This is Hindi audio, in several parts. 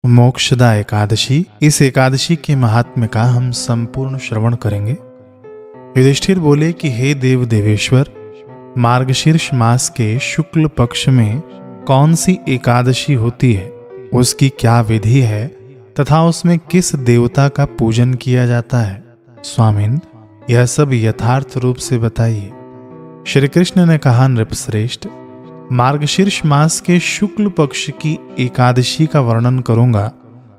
मोक्षदा एकादशी। इस एकादशी के महात्म्य का हम संपूर्ण श्रवण करेंगे। युधिष्ठिर बोले कि हे देव देवेश्वर, मार्गशीर्ष मास के शुक्ल पक्ष में कौन सी एकादशी होती है, उसकी क्या विधि है तथा उसमें किस देवता का पूजन किया जाता है? स्वामिन, यह सब यथार्थ रूप से बताइए। श्री कृष्ण ने कहा, नृपश्रेष्ठ, मार्गशीर्ष मास के शुक्ल पक्ष की एकादशी का वर्णन करूंगा,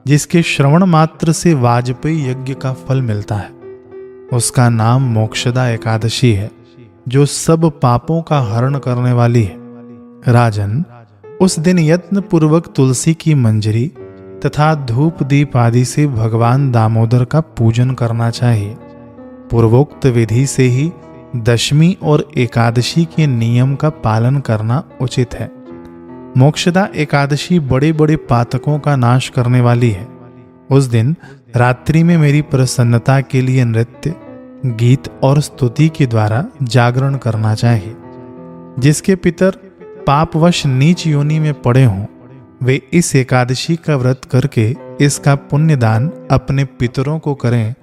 जिसके श्रवण मात्र से वाजपेयी यज्ञ का फल मिलता है। उसका नाम मोक्षदा एकादशी है, जो सब पापों का हरण करने वाली है। राजन, उस दिन यत्न पूर्वक तुलसी की मंजरी तथा धूप दीप आदि से भगवान दामोदर का पूजन करना चाहिए। पूर्वोक्त विधि से ही दशमी और एकादशी के नियम का पालन करना उचित है। मोक्षदा एकादशी बड़े बड़े पातकों का नाश करने वाली है। उस दिन रात्रि में मेरी प्रसन्नता के लिए नृत्य, गीत और स्तुति के द्वारा जागरण करना चाहिए। जिसके पितर पापवश नीच योनि में पड़े हों, वे इस एकादशी का व्रत करके इसका पुण्य दान अपने पितरों को करें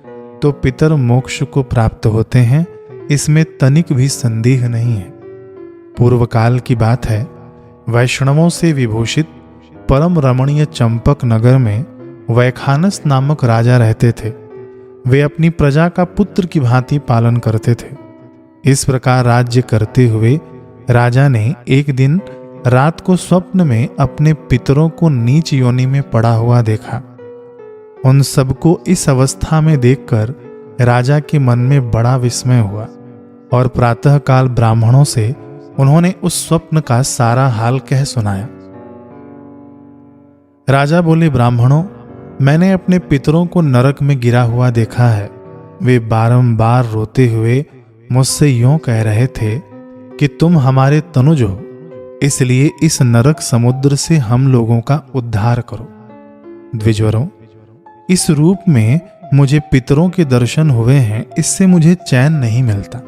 तो पितर मोक्ष को प्राप्त होते हैं। इसमें तनिक भी संदेह नहीं है। पूर्व काल की बात है, वैष्णवों से विभूषित परम रमणीय चंपक नगर में वैखानस नामक राजा रहते थे। वे अपनी प्रजा का पुत्र की भांति पालन करते थे। इस प्रकार राज्य करते हुए राजा ने एक दिन रात को स्वप्न में अपने पितरों को नीच योनि में पड़ा हुआ देखा। उन सबको इस अवस्था में देखकर राजा के मन में बड़ा विस्मय हुआ और प्रातःकाल ब्राह्मणों से उन्होंने उस स्वप्न का सारा हाल कह सुनाया। राजा बोले, ब्राह्मणों, मैंने अपने पितरों को नरक में गिरा हुआ देखा है। वे बारंबार रोते हुए मुझसे यूं कह रहे थे कि तुम हमारे तनुज हो, इसलिए इस नरक समुद्र से हम लोगों का उद्धार करो। द्विजवरों, इस रूप में मुझे पितरों के दर्शन हुए हैं, इससे मुझे चैन नहीं मिलता।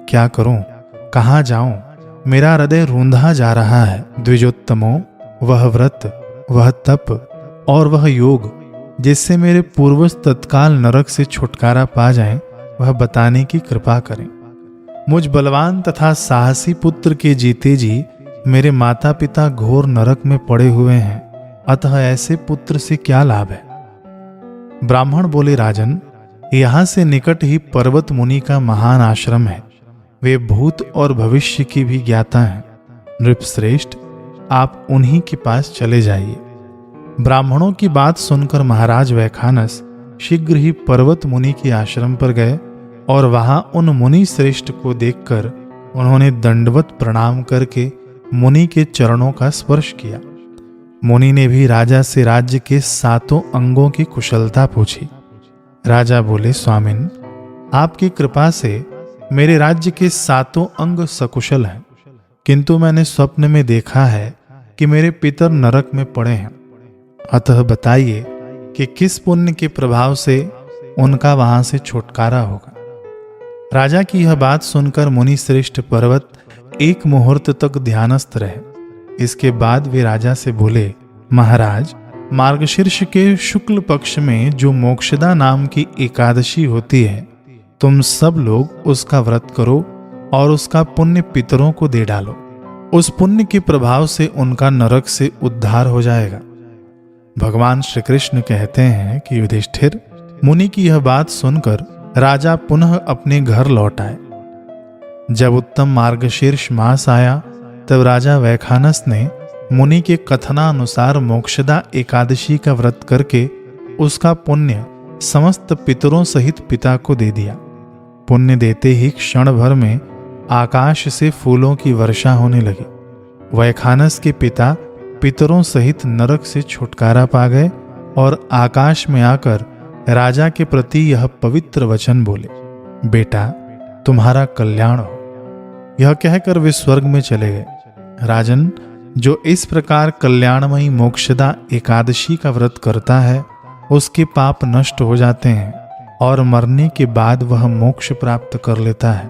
क्या करूं, कहां जाऊं? मेरा हृदय रूंधा जा रहा है। द्विजोत्तमों, वह व्रत, वह तप और वह योग जिससे मेरे पूर्वज तत्काल नरक से छुटकारा पा जाएं, वह बताने की कृपा करें। मुझ बलवान तथा साहसी पुत्र के जीते जी मेरे माता पिता घोर नरक में पड़े हुए हैं, अतः ऐसे पुत्र से क्या लाभ है? ब्राह्मण बोले, राजन, यहां से निकट ही पर्वत मुनि का महान आश्रम है। वे भूत और भविष्य की भी ज्ञाता हैं। नृपश्रेष्ठ, आप उन्हीं के पास चले जाइए। ब्राह्मणों की बात सुनकर महाराज वैखानस शीघ्र ही पर्वत मुनि के आश्रम पर गए और वहां उन मुनि श्रेष्ठ को देखकर उन्होंने दंडवत प्रणाम करके मुनि के चरणों का स्पर्श किया। मुनि ने भी राजा से राज्य के 7 अंगों की कुशलता पूछी। राजा बोले, स्वामिन, आपकी कृपा से मेरे राज्य के 7 अंग सकुशल हैं, किंतु मैंने स्वप्न में देखा है कि मेरे पितर नरक में पड़े हैं। अतः बताइए कि किस पुण्य के प्रभाव से उनका वहां से छुटकारा होगा। राजा की यह बात सुनकर मुनि श्रेष्ठ पर्वत एक मुहूर्त तक ध्यानस्थ रहे। इसके बाद वे राजा से बोले, महाराज, मार्गशीर्ष के शुक्ल पक्ष में जो मोक्षदा नाम की एकादशी होती है, तुम सब लोग उसका व्रत करो और उसका पुण्य पितरों को दे डालो। उस पुण्य के प्रभाव से उनका नरक से उद्धार हो जाएगा। भगवान श्री कृष्ण कहते हैं कि युधिष्ठिर, मुनि की यह बात सुनकर राजा पुनः अपने घर लौट आए। जब उत्तम मार्गशीर्ष मास आया, तब राजा वैखानस ने मुनि के कथनानुसार मोक्षदा एकादशी का व्रत करके उसका पुण्य समस्त पितरों सहित पिता को दे दिया। पुण्य देते ही क्षण भर में आकाश से फूलों की वर्षा होने लगी। वैखानस के पिता पितरों सहित नरक से छुटकारा पा गए और आकाश में आकर राजा के प्रति यह पवित्र वचन बोले, बेटा, तुम्हारा कल्याण हो। यह कहकर वे स्वर्ग में चले गए। राजन, जो इस प्रकार कल्याणमयी मोक्षदा एकादशी का व्रत करता है, उसके पाप नष्ट हो जाते हैं और मरने के बाद वह मोक्ष प्राप्त कर लेता है।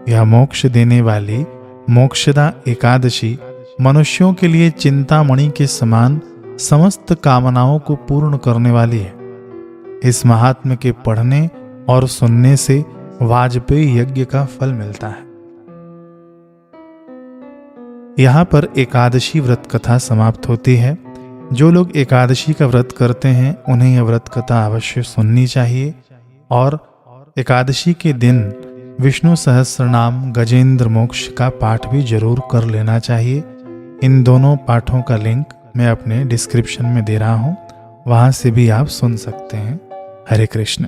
यह मोक्ष देने वाली मोक्षदा एकादशी मनुष्यों के लिए चिंतामणि के समान समस्त कामनाओं को पूर्ण करने वाली है। इस महात्म्य के पढ़ने और सुनने से वाजपेयी यज्ञ का फल मिलता है। यहाँ पर एकादशी व्रत कथा समाप्त होती है। जो लोग एकादशी का व्रत करते हैं उन्हें यह व्रत कथा अवश्य सुननी चाहिए और एकादशी के दिन विष्णु सहस्त्रनाम गजेंद्र मोक्ष का पाठ भी जरूर कर लेना चाहिए। इन दोनों पाठों का लिंक मैं अपने डिस्क्रिप्शन में दे रहा हूँ, वहाँ से भी आप सुन सकते हैं। हरे कृष्ण।